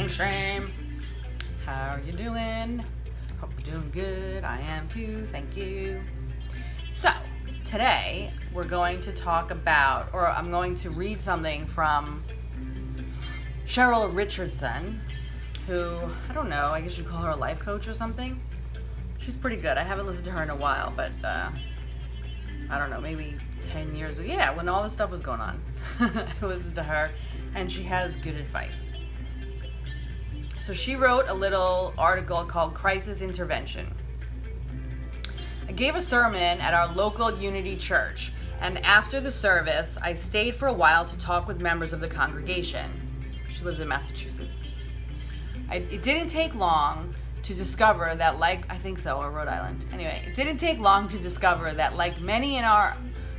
Shame. How are you doing? Hope you're doing good. I am too. Thank you. So, today we're going to talk about, or I'm going to read something from Cheryl Richardson, who, I don't know, I guess you'd call her a life coach or something. She's pretty good. I haven't listened to her in a while, but I don't know, maybe 10 years ago. Yeah, when all this stuff was going on. I listened to her, and she has good advice. So she wrote a little article called Crisis Intervention. I gave a sermon at our local Unity Church, and after the service, I stayed for a while to talk with members of the congregation. She lives in Massachusetts. It didn't take long to discover that, or Rhode Island. Anyway, it didn't take long to discover that, like many in our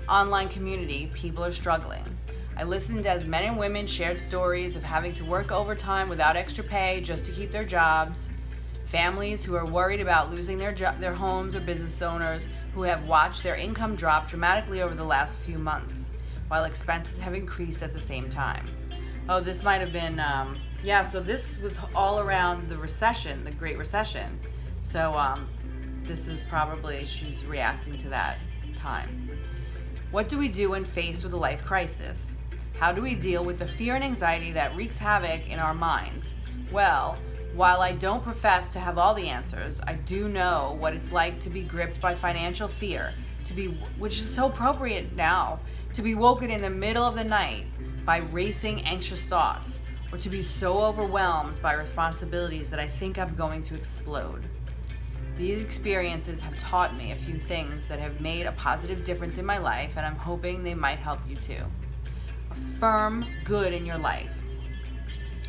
online community, people are struggling. I listened as men and women shared stories of having to work overtime without extra pay just to keep their jobs, families who are worried about losing their homes, or business owners who have watched their income drop dramatically over the last few months, while expenses have increased at the same time. Oh, this might have been, so this was all around the recession, the Great Recession. So this is probably, she's reacting to that time. What do we do when faced with a life crisis? How do we deal with the fear and anxiety that wreaks havoc in our minds? Well, while I don't profess to have all the answers, I do know what it's like to be gripped by financial fear, which is so appropriate now, to be woken in the middle of the night by racing, anxious thoughts, or to be so overwhelmed by responsibilities that I think I'm going to explode. These experiences have taught me a few things that have made a positive difference in my life, and I'm hoping they might help you too. Affirm good in your life.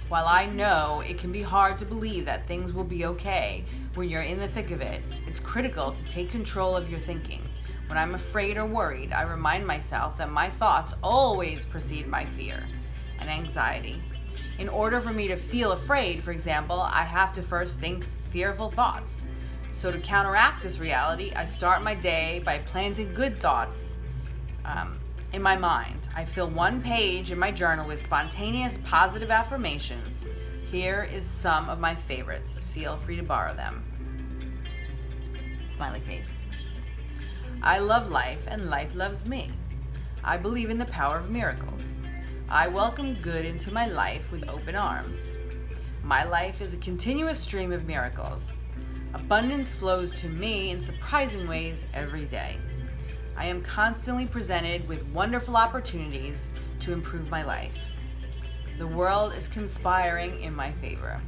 While I know it can be hard to believe that things will be okay when you're in the thick of it, it's critical to take control of your thinking. When I'm afraid or worried, I remind myself that my thoughts always precede my fear and anxiety. In order for me to feel afraid, for example, I have to first think fearful thoughts. So to counteract this reality, I start my day by planting good thoughts in my mind. I fill one page in my journal with spontaneous positive affirmations. Here is some of my favorites. Feel free to borrow them. Smiley face. I love life and life loves me. I believe in the power of miracles. I welcome good into my life with open arms. My life is a continuous stream of miracles. Abundance flows to me in surprising ways every day. I am constantly presented with wonderful opportunities to improve my life. The world is conspiring in my favor.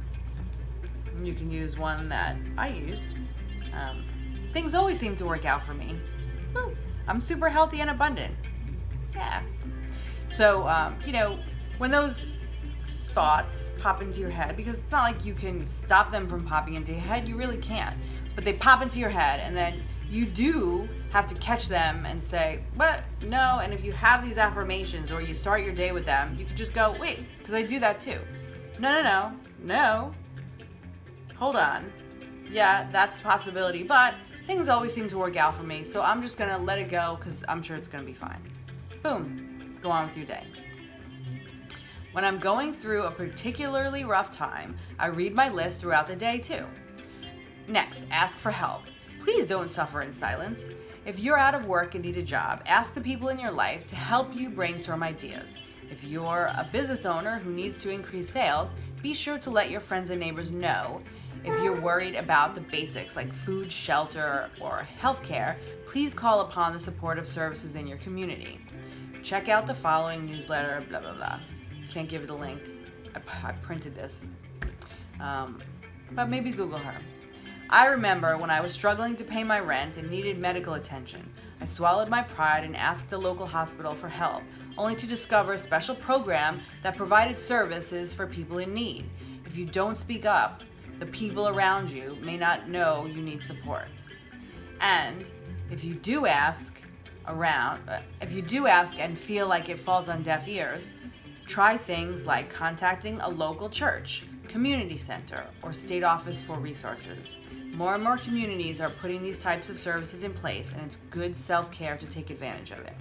You can use one that I use. Things always seem to work out for me. Woo. I'm super healthy and abundant. Yeah. So, when those thoughts pop into your head, because it's not like you can stop them from popping into your head, you really can't. But they pop into your head, and then you do have to catch them and say, what? No. And if you have these affirmations or you start your day with them, you can just go, wait, because I do that too. No. Hold on. Yeah, that's a possibility, but things always seem to work out for me, so I'm just going to let it go because I'm sure it's going to be fine. Boom. Go on with your day. When I'm going through a particularly rough time, I read my list throughout the day too. Next, ask for help. Please don't suffer in silence. If you're out of work and need a job, ask the people in your life to help you brainstorm ideas. If you're a business owner who needs to increase sales, be sure to let your friends and neighbors know. If you're worried about the basics like food, shelter, or healthcare, please call upon the supportive services in your community. Check out the following newsletter, blah, blah, blah. Can't give it a link. I printed this. But maybe Google her. I remember when I was struggling to pay my rent and needed medical attention. I swallowed my pride and asked the local hospital for help, only to discover a special program that provided services for people in need. If you don't speak up, the people around you may not know you need support. And if you do ask and feel like it falls on deaf ears, try things like contacting a local church, community center, or state office for resources. More and more communities are putting these types of services in place, and it's good self-care to take advantage of it.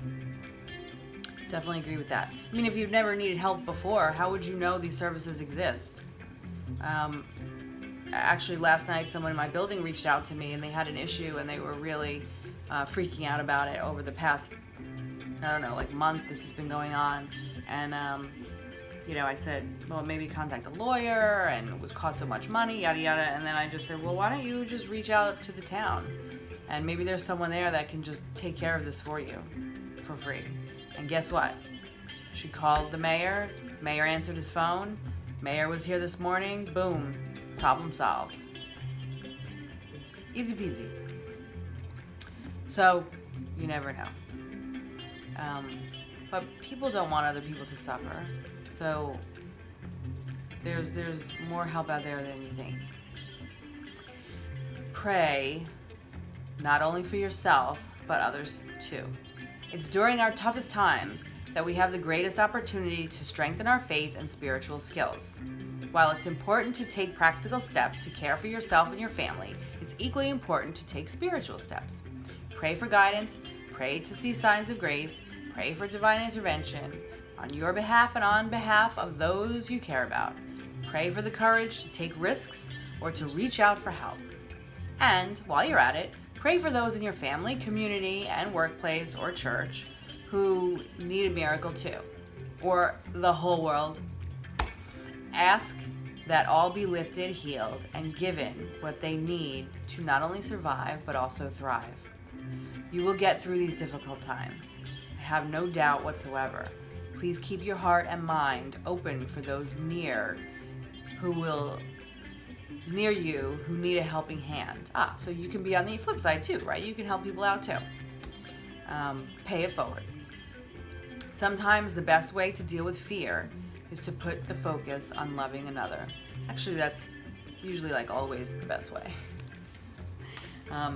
Definitely agree with that. I mean, if you've never needed help before, how would you know these services exist? Actually, last night someone in my building reached out to me, and they had an issue, and they were really freaking out about it over the past, I don't know, like month this has been going on. And I said, well, maybe contact a lawyer, and it would cost so much money, yada yada. And then I just said, well, why don't you just reach out to the town, and maybe there's someone there that can just take care of this for you for free. And guess what? She called the mayor. Mayor answered his phone. Mayor was here this morning. Boom. Problem solved. Easy peasy. So, you never know. But people don't want other people to suffer. So, there's more help out there than you think. Pray, not only for yourself, but others too. It's during our toughest times that we have the greatest opportunity to strengthen our faith and spiritual skills. While it's important to take practical steps to care for yourself and your family, it's equally important to take spiritual steps. Pray for guidance, pray to see signs of grace, pray for divine intervention on your behalf and on behalf of those you care about. Pray for the courage to take risks or to reach out for help. And while you're at it, pray for those in your family, community, and workplace or church who need a miracle too, or the whole world. Ask that all be lifted, healed, and given what they need to not only survive, but also thrive. You will get through these difficult times. I have no doubt whatsoever. Please keep your heart and mind open for those near you who need a helping hand. So you can be on the flip side too, right? You can help people out too. Pay it forward. Sometimes the best way to deal with fear is to put the focus on loving another. Actually, that's usually like always the best way.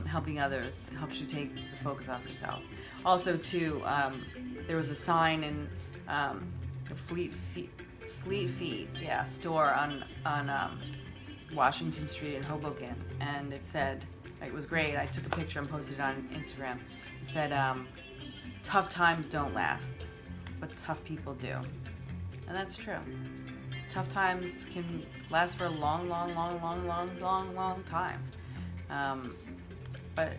Helping others helps you take the focus off yourself. Also, too, there was a sign in the Fleet Feet store on Washington Street in Hoboken, and it said, it was great. I took a picture and posted it on Instagram. It said, "Tough times don't last, but tough people do." And that's true. Tough times can last for a long time. But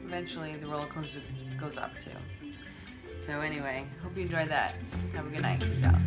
eventually the roller coaster goes up too. So anyway, hope you enjoyed that. Have a good night. Peace out.